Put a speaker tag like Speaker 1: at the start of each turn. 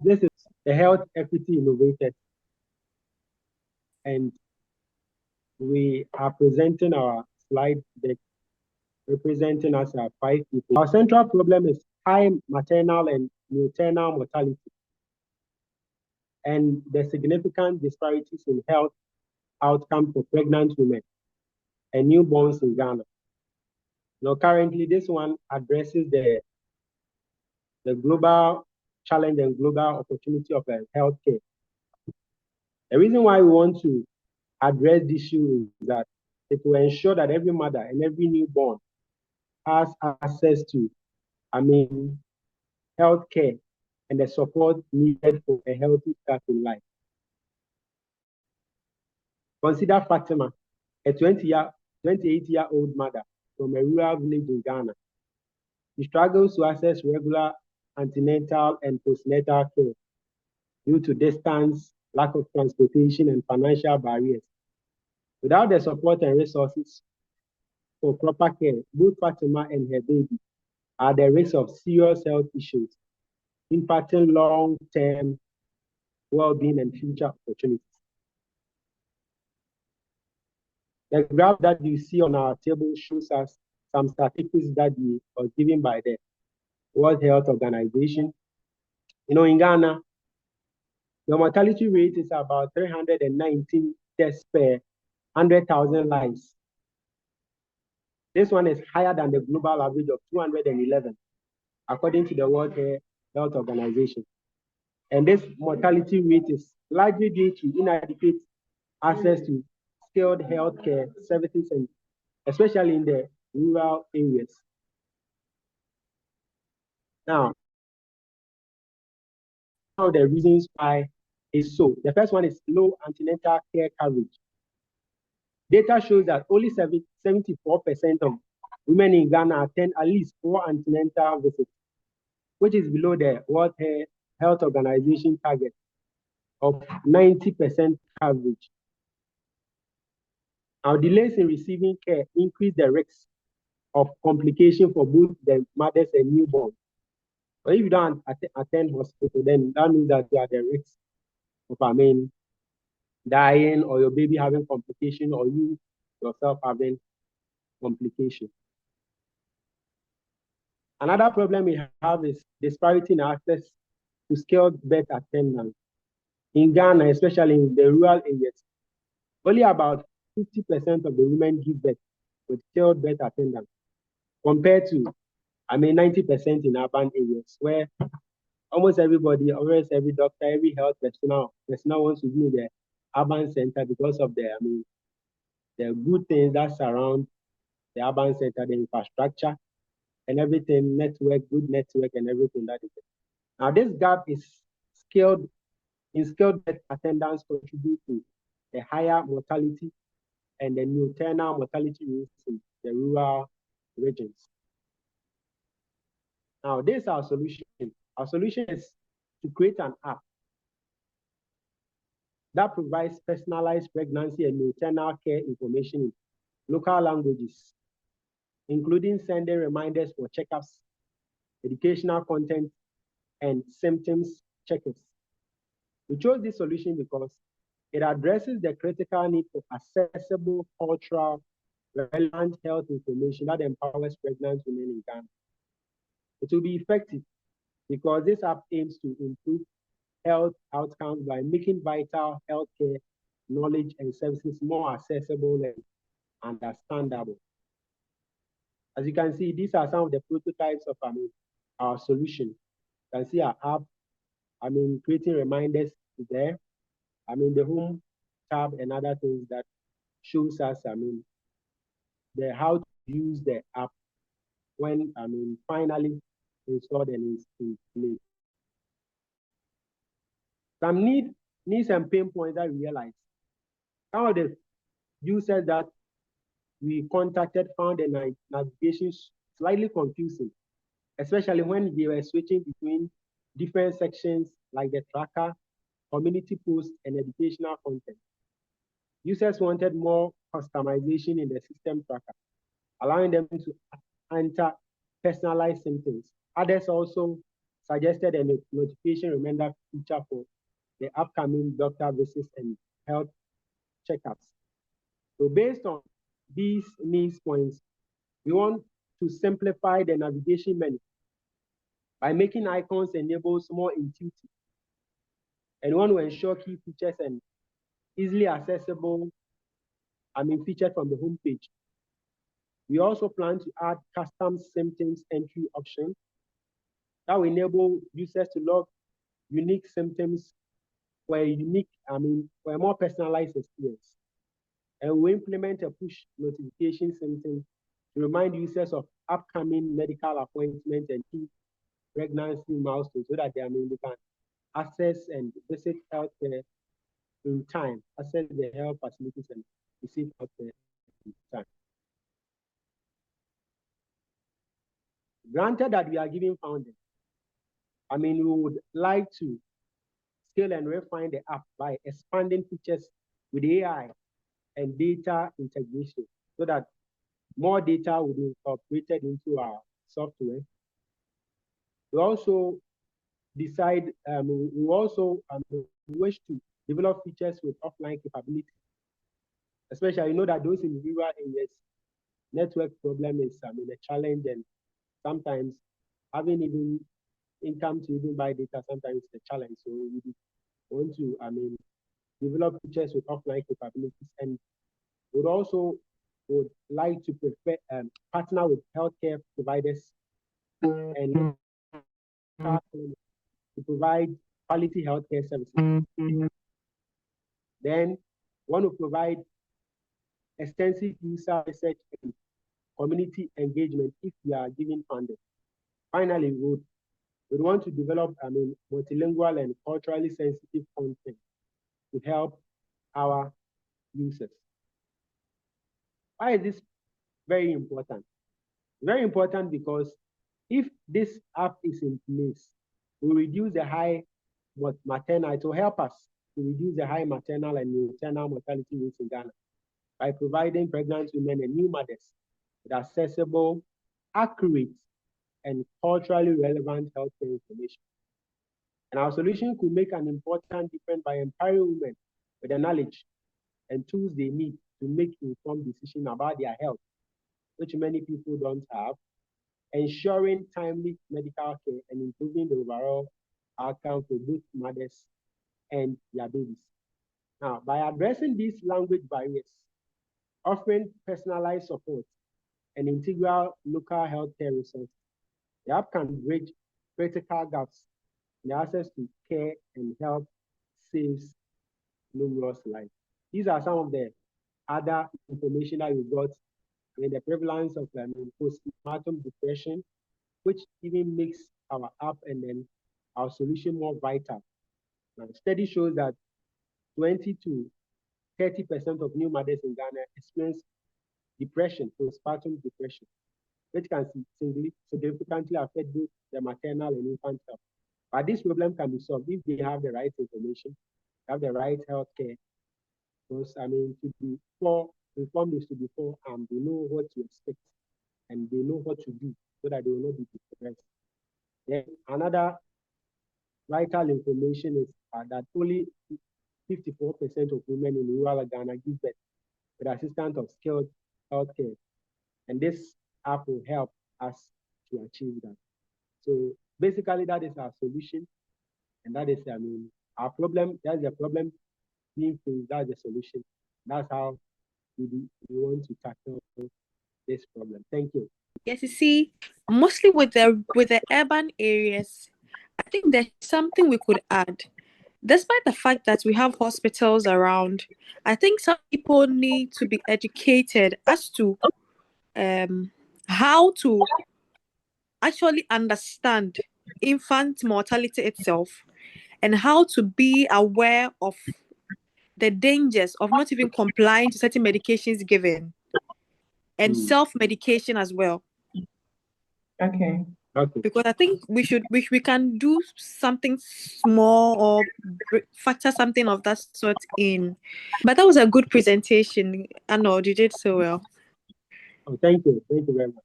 Speaker 1: This is the Health Equity Innovators, and we are presenting our slide deck representing us as 5 people. Our central problem is high maternal and neonatal mortality and the significant disparities in health outcomes for pregnant women and newborns in Ghana. Now, currently, this one addresses the global challenge and global opportunity of healthcare. The reason why we want to address this issue is that it will ensure that every mother and every newborn has access to, healthcare and the support needed for a healthy start in life. Consider Fatima, a 28-year-old mother from a rural village in Ghana. She struggles to access regular antenatal and postnatal care due to distance, lack of transportation, and financial barriers. Without the support and resources for proper care, both Fatima and her baby are at the risk of serious health issues, impacting long-term well-being and future opportunities. The graph that you see on our table shows us some statistics that were given by the World Health Organization. In Ghana, the mortality rate is about 319 deaths per 100,000 lives. This one is higher than the global average of 211, according to the World Health Organization. And this mortality rate is largely due to inadequate access to skilled healthcare services, and especially in the rural areas. Now, one of the reasons why is so. The first one is low antenatal care coverage. Data shows that only 74% of women in Ghana attend at least 4 antenatal visits, which is below the World Health Organization target of 90% coverage. Now, delays in receiving care increase the risk of complication for both the mothers and newborns. But if you don't attend hospital, then that means that you are at the risk of, dying, or your baby having complication, or you yourself having complication. Another problem we have is disparity in access to skilled birth attendants. In Ghana, especially in the rural areas, only about 50% of the women give birth with skilled birth attendants, compared to 90% in urban areas, where almost everybody, almost every doctor, every health personnel wants to be in the urban center because of the good things that surround the urban center, the infrastructure and everything, good network and everything that is there. Now, this gap is skilled birth attendants contribute to the higher mortality and the maternal mortality rates in the rural regions. Now, this is our solution. Our solution is to create an app that provides personalized pregnancy and maternal care information in local languages, including sending reminders for checkups, educational content, and symptoms checkers. We chose this solution because it addresses the critical need for accessible, cultural, relevant health information that empowers pregnant women in Ghana. It will be effective because this app aims to improve health outcomes by making vital healthcare knowledge and services more accessible and understandable. As you can see, these are some of the prototypes of our solution. You can see our app, creating reminders there. The home tab and other things that shows us, the how to use the app when, finally installed and installed. Some needs and pain points that we realized. Some of the users that we contacted found the navigation slightly confusing, especially when they were switching between different sections like the tracker, community posts, and educational content. Users wanted more customization in the system tracker, allowing them to enter personalized symptoms. Others also suggested a notification reminder feature for the upcoming doctor visits and health checkups. So based on these needs points, we want to simplify the navigation menu by making icons enables more intuitive. And we want to ensure key features and easily accessible, featured from the homepage. We also plan to add custom symptoms entry option that will enable users to log unique symptoms for for a more personalized experience. And we implement a push notification symptom to remind users of upcoming medical appointments and key pregnancy milestones so that they can access and visit healthcare in time, access the health facilities and receive healthcare in time. Granted that we are giving founders, we would like to scale and refine the app by expanding features with AI and data integration so that more data will be incorporated into our software. We also decide, we also wish to develop features with offline capability, especially you know that those in rural areas, network problem is a challenge, and sometimes having even income to even buy data sometimes is a challenge. So we want to develop features with offline capabilities, and would also like to partner with healthcare providers and to provide quality healthcare services. Then want to provide extensive user research and community engagement if we are given funding. Finally, we would want to develop multilingual and culturally sensitive content to help our users. Why is this very important? Very important because if this app is in place, we reduce the high maternal, it will help us to reduce the high maternal and maternal mortality rates in Ghana by providing pregnant women and new mothers with accessible, accurate, and culturally relevant healthcare information. And our solution could make an important difference by empowering women with the knowledge and tools they need to make informed decisions about their health, which many people don't have, ensuring timely medical care and improving the overall outcome for both mothers and their babies. Now, by addressing these language barriers, offering personalized support and integral local healthcare resources, the app can bridge critical gaps in access to care and help saves numerous lives. These are some of the other information that we got in the prevalence of postpartum depression, which even makes our app and then our solution more vital. Now, study shows that 20 to 30% of new mothers in Ghana experience depression, postpartum depression, which can significantly affect both the maternal and infant health. But this problem can be solved if they have the right information, have the right health care. Because to be informed is to be forearmed. They know what to expect and they know what to do so that they will not be depressed. Then another vital information is that only 54% of women in rural Ghana give birth with assistance of skilled healthcare. And this app will help us to achieve that. So basically that is our solution. And that is, our problem, that's the problem being faced, that's the solution. That's how we want to tackle this problem. Thank you.
Speaker 2: Yes, you see, mostly with the urban areas, I think there's something we could add. Despite the fact that we have hospitals around, I think some people need to be educated as to how to actually understand infant mortality itself and how to be aware of the dangers of not even complying to certain medications given and self-medication as well.
Speaker 3: Okay.
Speaker 2: Because I think we can do something small or factor something of that sort in. But that was a good presentation. Arnold, you did so well.
Speaker 1: Oh, thank you. Thank you very much.